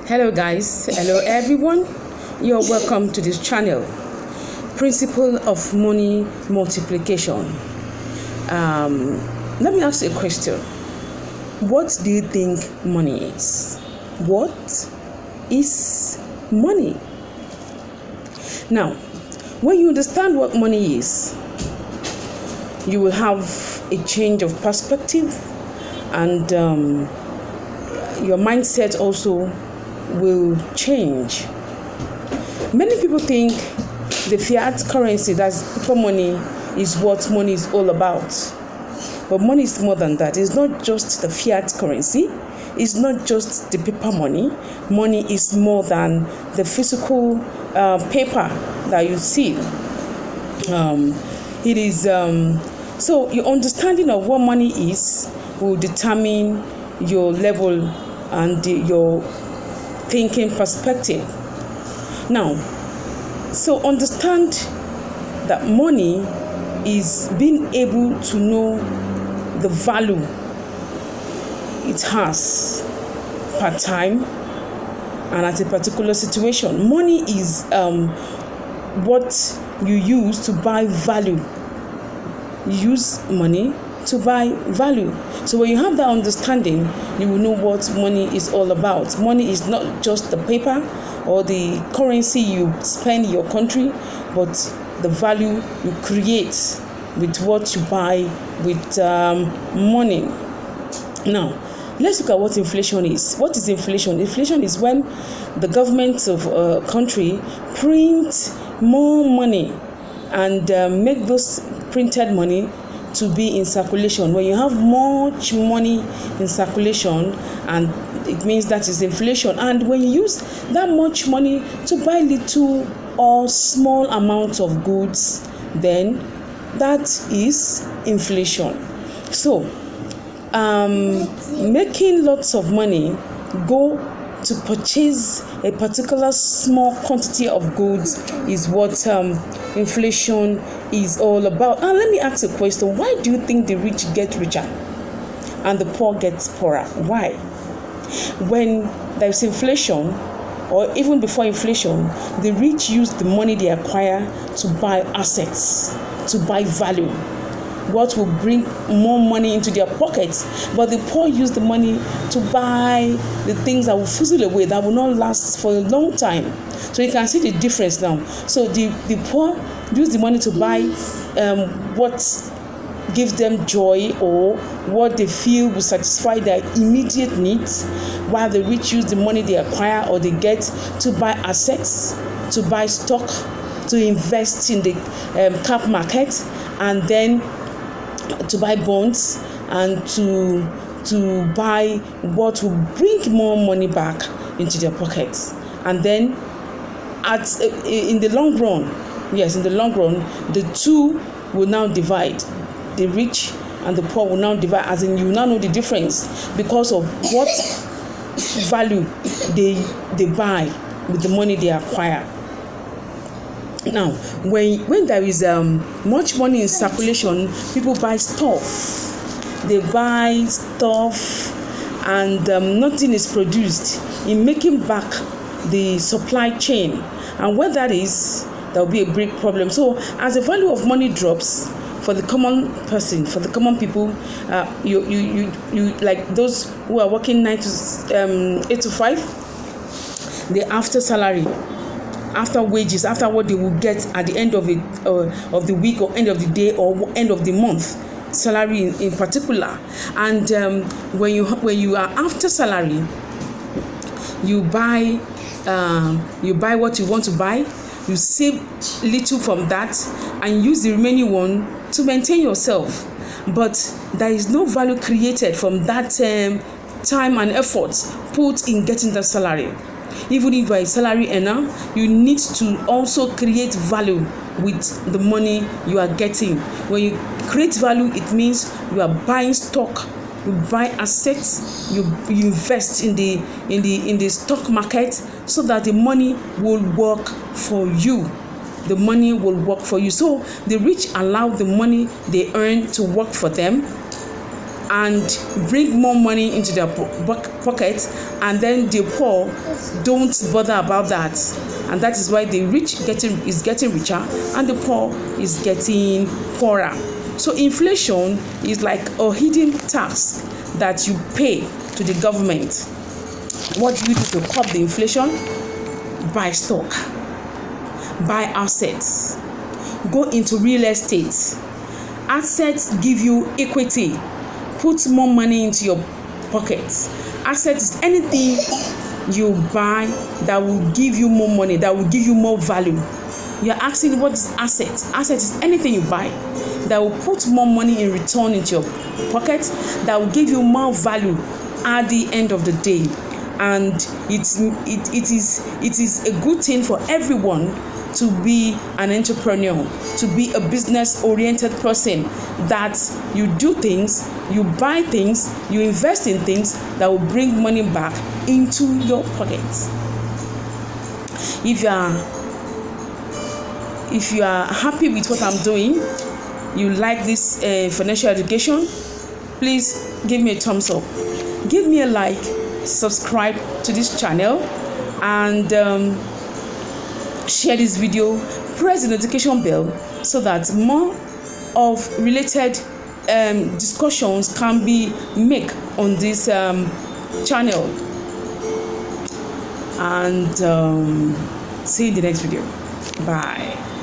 Hello guys, hello everyone. You're welcome to this channel. Principle of money multiplication. Let me ask you a question. What do you think money is? What is money? Now, when you understand what money is, you will have a change of perspective, and your mindset also will change. Many people think the fiat currency, that's paper money, is what money is all about. But money is more than that. It's not just the fiat currency. It's not just the paper money. Money is more than the physical paper that you see. It is so your understanding of what money is will determine your level and your thinking perspective. Now, so understand that money is being able to know the value it has per time and at a particular situation. Money is what you use to buy value. You use money to buy value. So when you have that understanding, you will know what money is all about. Money is not just the paper or the currency you spend in your country, but the value you create with what you buy with money. Now, let's look at what inflation is. What is inflation? Inflation is when the government of a country print more money and make those printed money to be in circulation. When you have much money in circulation, and it means that is inflation. And when you use that much money to buy little or small amounts of goods, then that is inflation. So making lots of money go to purchase a particular small quantity of goods is what inflation is all about. And let me ask a question. Why do you think the rich get richer and the poor gets poorer? Why? When there's inflation, or even before inflation, the rich use the money they acquire to buy assets, to buy value, what will bring more money into their pockets. But the poor use the money to buy the things that will fizzle away, that will not last for a long time. So you can see the difference now. So the poor use the money to buy what gives them joy or what they feel will satisfy their immediate needs, while the rich use the money they acquire or they get to buy assets, to buy stock, to invest in the cap market, and then to buy bonds and to buy what will bring more money back into their pockets. And then in the long run, the two will now divide. The rich and the poor will now divide, as in you now know the difference because of what value they buy with the money they acquire. Now, when there is much money in circulation, people buy stuff. They buy stuff, and nothing is produced in making back the supply chain. And when that is, there will be a big problem. So, as the value of money drops for the common person, for the common people, you like those who are working 8 to 5, they after salary, after wages, after what they will get at the end of the week, or end of the day, or end of the month, salary in particular. And when you are after salary, you buy what you want to buy. You save little from that and use the remaining one to maintain yourself. But there is no value created from that time and effort put in getting the salary. Even if you are a salary earner, you need to also create value with the money you are getting. When you create value, it means you are buying stock, you buy assets, you invest in the stock market, so that the money will work for you. The money will work for you. So the rich allow the money they earn to work for them, and bring more money into their pocket, and then the poor don't bother about that, and that is why the rich is getting richer and the poor is getting poorer. So inflation is like a hidden tax that you pay to the government. What do you do to curb the inflation? Buy stock, buy assets, go into real estate. Assets give you equity. Put more money into your pocket. Asset is anything you buy that will give you more money, that will give you more value. You're asking, what is asset? Asset is anything you buy that will put more money in return into your pocket, that will give you more value at the end of the day. And it is a good thing for everyone to be an entrepreneur, to be a business-oriented person, that you do things, you buy things, you invest in things that will bring money back into your pockets. If you are happy with what I'm doing, you like this financial education, please give me a thumbs up, give me a like, subscribe to this channel, and share this video, press the notification bell so that more of related discussions can be made on this channel. And see you in the next video. Bye.